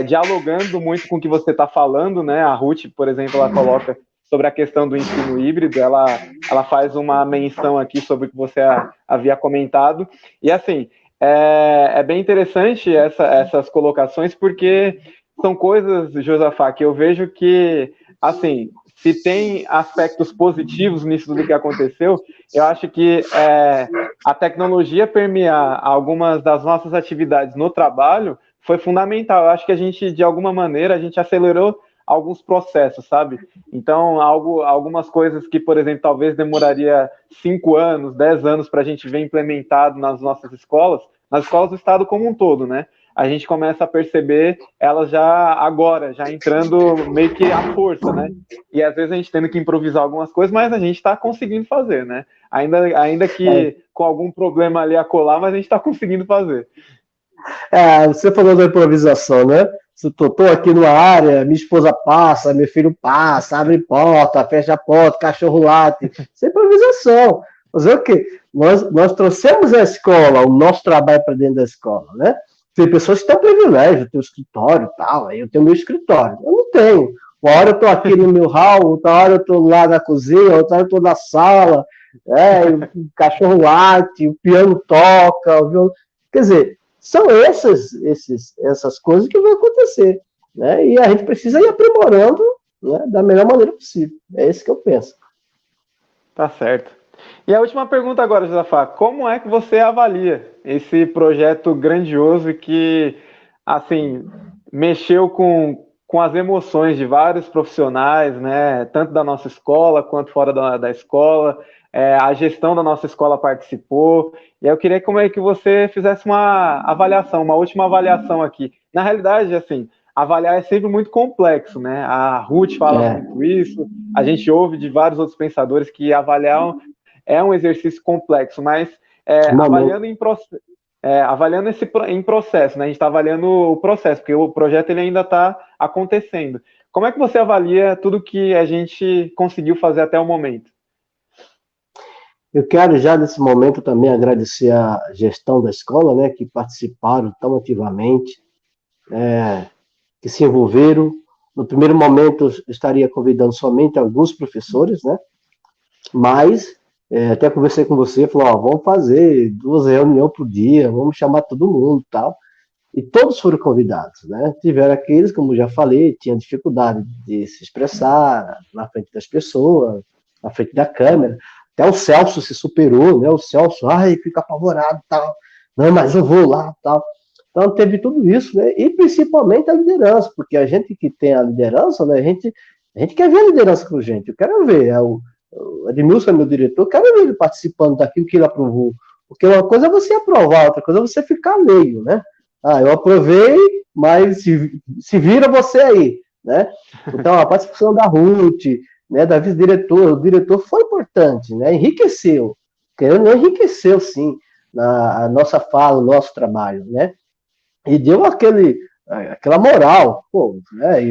dialogando muito com o que você está falando, né? A Ruth, por exemplo, ela coloca sobre a questão do ensino híbrido, ela faz uma menção aqui sobre o que você havia comentado, e assim, é bem interessante essas colocações, porque são coisas, Josafá, que eu vejo que, assim, se tem aspectos positivos nisso tudo que aconteceu, eu acho que a tecnologia permear algumas das nossas atividades no trabalho foi fundamental. Eu acho que a gente, de alguma maneira, a gente acelerou alguns processos, sabe? Então, algumas coisas que, por exemplo, talvez demoraria 5 anos, 10 anos para a gente ver implementado nas nossas escolas, nas escolas do estado como um todo, né? A gente começa a perceber elas já entrando meio que à força, né? E às vezes a gente tendo que improvisar algumas coisas, mas a gente está conseguindo fazer, né? Ainda que com algum problema ali a colar, mas a gente está conseguindo fazer. Você falou da improvisação, né? Estou aqui numa área, minha esposa passa, meu filho passa, abre porta, fecha a porta, cachorro late. Isso é improvisação. Fazer o quê? Nós trouxemos a escola, o nosso trabalho para dentro da escola, né? Tem pessoas que têm privilégio, tem o escritório e tal, aí eu tenho meu escritório. Eu não tenho. Uma hora eu estou aqui no meu hall, outra hora eu estou lá na cozinha, outra hora eu estou na sala, o cachorro late, o piano toca, o violão. Quer dizer, são essas coisas que vão acontecer, né? E a gente precisa ir aprimorando, né, da melhor maneira possível. É isso que eu penso. Tá certo. E a última pergunta agora, Josafá, como é que você avalia esse projeto grandioso que, assim, mexeu com as emoções de vários profissionais, né, tanto da nossa escola quanto fora da escola, a gestão da nossa escola participou, e eu queria como é que você fizesse uma avaliação, uma última avaliação aqui. Na realidade, assim, avaliar é sempre muito complexo, né? A Ruth fala muito isso, a gente ouve de vários outros pensadores que avaliar é um exercício complexo, mas avaliando em processo, né? A gente está avaliando o processo, porque o projeto ele ainda está acontecendo. Como é que você avalia tudo que a gente conseguiu fazer até o momento? Eu quero já nesse momento também agradecer a gestão da escola, né, que participaram tão ativamente, que se envolveram. No primeiro momento, eu estaria convidando somente alguns professores, né, mas até conversei com você, falou, vamos fazer 2 reuniões por dia, vamos chamar todo mundo e tal. e todos foram convidados, né? Tiveram aqueles, como já falei, tinham dificuldade de se expressar na frente das pessoas, na frente da câmera. Até o Celso se superou, né? O Celso, fica apavorado, tal. Não, mas eu vou lá, tal. Então teve tudo isso, né? E principalmente a liderança, porque a gente que tem a liderança, né? A gente quer ver a liderança com a gente. Eu quero ver. O Edmilson é meu diretor, eu quero ver ele participando daquilo que ele aprovou. Porque uma coisa é você aprovar, outra coisa é você ficar leigo, né? Eu aprovei, mas se vira você aí, né? Então, a participação da Ruth, né, da vice-diretora, o diretor foi importante, né? Enriqueceu. Querendo não, enriqueceu, sim, a nossa fala, o nosso trabalho, né? E deu aquela moral, pô, né?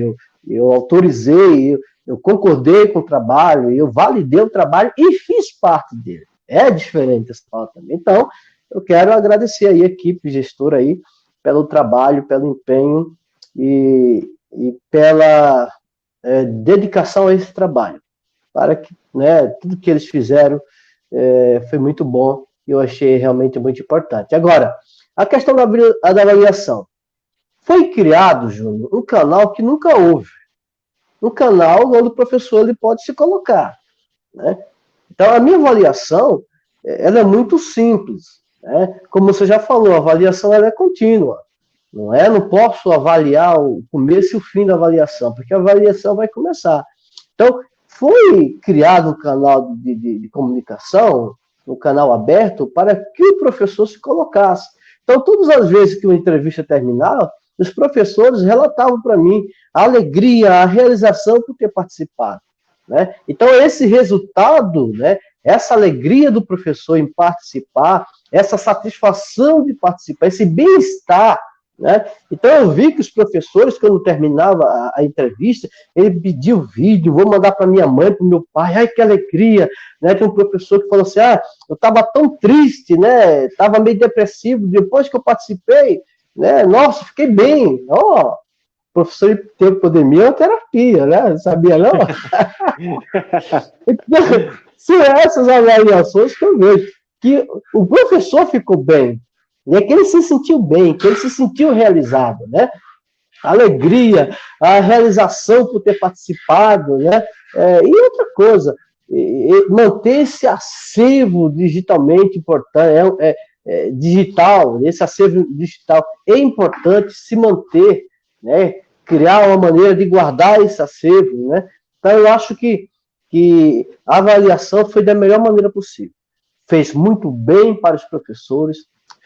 Eu autorizei, eu concordei com o trabalho, eu validei o trabalho e fiz parte dele. É diferente essa fala também. Então, eu quero agradecer aí a equipe gestora aí pelo trabalho, pelo empenho e pela dedicação a esse trabalho. Para que, né, tudo que eles fizeram foi muito bom e eu achei realmente muito importante. Agora, a questão da avaliação. Foi criado, Júnior, um canal que nunca houve. Um canal onde o professor ele pode se colocar, né? Então, a minha avaliação ela é muito simples, né? Como você já falou, a avaliação ela é contínua. Não é? Não posso avaliar o começo e o fim da avaliação, porque a avaliação vai começar. Então, foi criado um canal de comunicação, um canal aberto, para que o professor se colocasse. Então, todas as vezes que uma entrevista terminava, os professores relatavam para mim a alegria, a realização por ter participado, né? Então, esse resultado, né, essa alegria do professor em participar, essa satisfação de participar, esse bem-estar, né? Então, eu vi que os professores, quando terminava a entrevista, ele pedia o vídeo, vou mandar para minha mãe, para o meu pai, ai, que alegria, né? Tem um professor que falou assim, eu estava tão triste, né? Estava meio depressivo, depois que eu participei, né? Nossa, fiquei bem, o professor de tempo de pandemia é uma terapia, né? Sabia não? Então, são essas avaliações que eu vejo, que o professor ficou bem, né? Que ele se sentiu bem, que ele se sentiu realizado, né? A alegria, a realização por ter participado, né? E outra coisa, manter esse acervo digitalmente importante, digital, esse acervo digital é importante se manter, né? Criar uma maneira de guardar esse acervo, né? Então, eu acho que a avaliação foi da melhor maneira possível. Fez muito bem para os professores,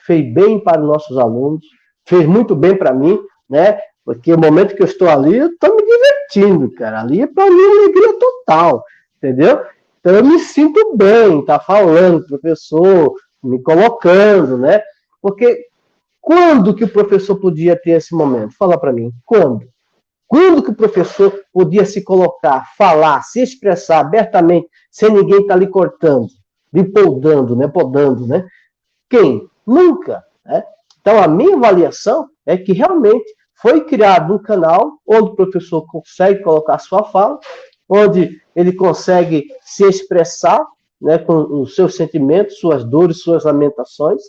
fez bem para os nossos alunos, fez muito bem para mim, né? Porque o momento que eu estou ali, eu estou me divertindo, cara. Ali é para mim alegria total, entendeu? Então eu me sinto bem, tá falando, professor, me colocando, né? Porque quando que o professor podia ter esse momento? Fala para mim, quando? Quando que o professor podia se colocar, falar, se expressar abertamente, sem ninguém estar lhe cortando, lhe podando, né? Quem? Nunca, né? Então, a minha avaliação é que realmente foi criado um canal onde o professor consegue colocar sua fala, onde ele consegue se expressar, né, com os seus sentimentos, suas dores, suas lamentações,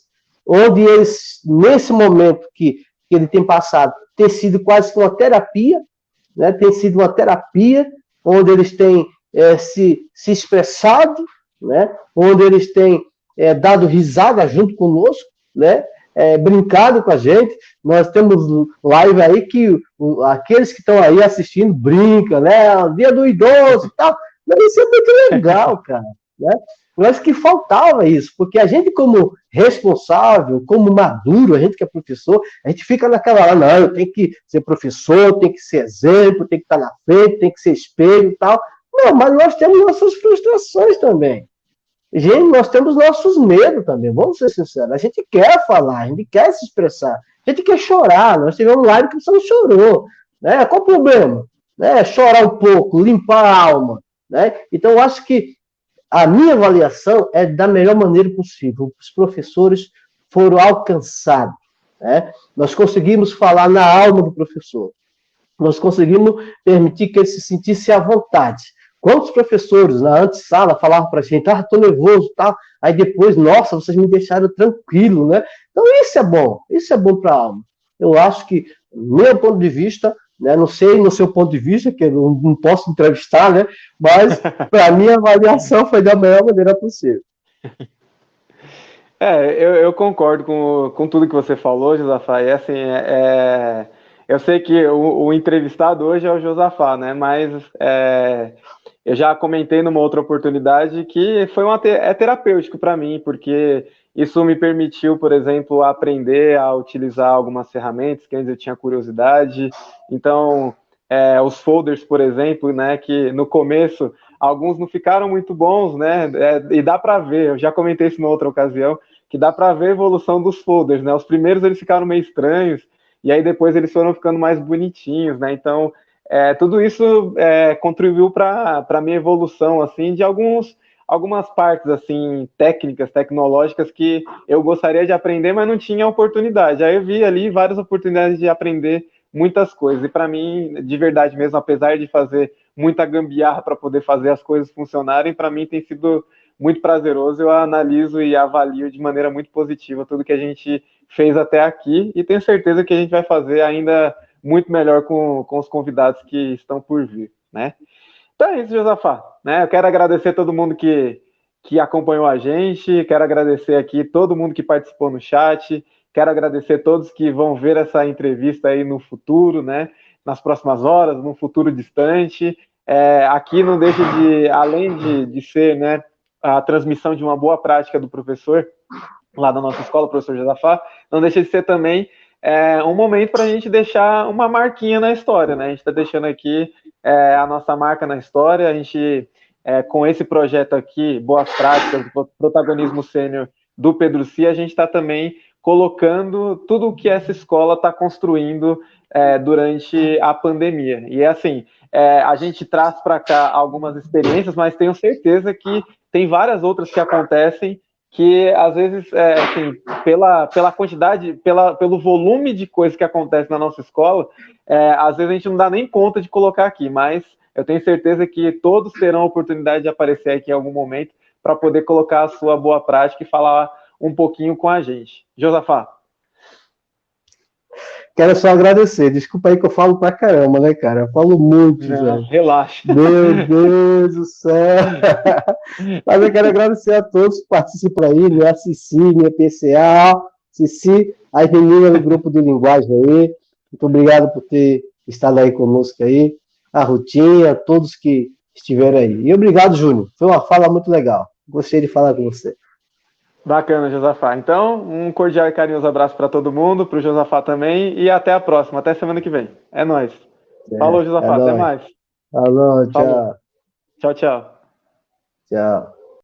onde ele, nesse momento que ele tem passado, tem sido quase que uma terapia, né, tem sido uma terapia, onde eles têm se expressado, né, onde eles têm dado risada junto conosco, né, brincado com a gente. Nós temos live aí que aqueles que estão aí assistindo brincam, né? Dia do idoso e tal. Mas isso é muito legal, cara, né? Eu acho que faltava isso, porque a gente, como responsável, como maduro, a gente que é professor, a gente fica naquela, não, eu tenho que ser professor, tem que ser exemplo, tem que estar na frente, tem que ser espelho e tal. Não, mas nós temos nossas frustrações também. Gente, nós temos nossos medos também, vamos ser sinceros. A gente quer falar, a gente quer se expressar, a gente quer chorar. Nós tivemos live que você não chorou, né? Qual o problema? Né? Chorar um pouco, limpar a alma, né? Então, eu acho que a minha avaliação é da melhor maneira possível. Os professores foram alcançados, né? Nós conseguimos falar na alma do professor. Nós conseguimos permitir que ele se sentisse à vontade. Quantos professores na antessala falavam para a gente, estou nervoso, tá? Aí depois, nossa, vocês me deixaram tranquilo, né? Então isso é bom para a alma. Eu acho que, do meu ponto de vista, né, não sei no seu ponto de vista, que eu não posso entrevistar, né, mas para mim a avaliação foi da melhor maneira possível. Eu concordo com tudo que você falou, Josafá. E assim, eu sei que o entrevistado hoje é o Josafá, né? Mas eu já comentei numa outra oportunidade que foi terapêutico para mim, porque isso me permitiu, por exemplo, aprender a utilizar algumas ferramentas que antes eu tinha curiosidade. Então, os folders, por exemplo, né? Que no começo alguns não ficaram muito bons, né? E dá para ver, eu já comentei isso em outra ocasião, que dá para ver a evolução dos folders, né? Os primeiros eles ficaram meio estranhos, e aí depois eles foram ficando mais bonitinhos, né? Então, tudo isso contribuiu para a minha evolução, assim, de algumas partes, assim, técnicas, tecnológicas que eu gostaria de aprender, mas não tinha oportunidade. Aí eu vi ali várias oportunidades de aprender muitas coisas, e para mim, de verdade mesmo, apesar de fazer muita gambiarra para poder fazer as coisas funcionarem, para mim tem sido muito prazeroso. Eu analiso e avalio de maneira muito positiva tudo que a gente fez até aqui e tenho certeza que a gente vai fazer ainda muito melhor com os convidados que estão por vir, né? Então é isso, Josafá, né? Eu quero agradecer todo mundo que acompanhou a gente, quero agradecer aqui todo mundo que participou no chat, quero agradecer todos que vão ver essa entrevista aí no futuro, né? Nas próximas horas, num futuro distante. Aqui não deixa de, além de ser, né, a transmissão de uma boa prática do professor lá da nossa escola, o professor Josafá, não deixa de ser também um momento para a gente deixar uma marquinha na história, né? A gente está deixando aqui a nossa marca na história, a gente, com esse projeto aqui, Boas Práticas, do Protagonismo Sênior do Pedro Cia, a gente está também colocando tudo o que essa escola está construindo durante a pandemia. E assim, a gente traz para cá algumas experiências, mas tenho certeza que tem várias outras que acontecem que às vezes, assim, pela quantidade, pelo volume de coisas que acontece na nossa escola, às vezes a gente não dá nem conta de colocar aqui, mas eu tenho certeza que todos terão a oportunidade de aparecer aqui em algum momento para poder colocar a sua boa prática e falar um pouquinho com a gente. Josafá. Quero só agradecer. Desculpa aí que eu falo pra caramba, né, cara? Eu falo muito, Não, velho. relaxa. Meu Deus do céu. Mas eu quero agradecer a todos que participam aí, né? A Cici, minha PCA, Cici, as meninas do grupo de linguagem aí. Muito obrigado por ter estado aí conosco aí. A Rutinha, todos que estiveram aí. E obrigado, Júnior. Foi uma fala muito legal. Gostei de falar com você. Bacana, Josafá. Então, um cordial e carinhoso abraço para todo mundo, para o Josafá também, e até a próxima, até semana que vem. É nóis. Falou, É Josafá, até nóis. mais. Falou, Falou. tchau. Tchau, tchau. Tchau.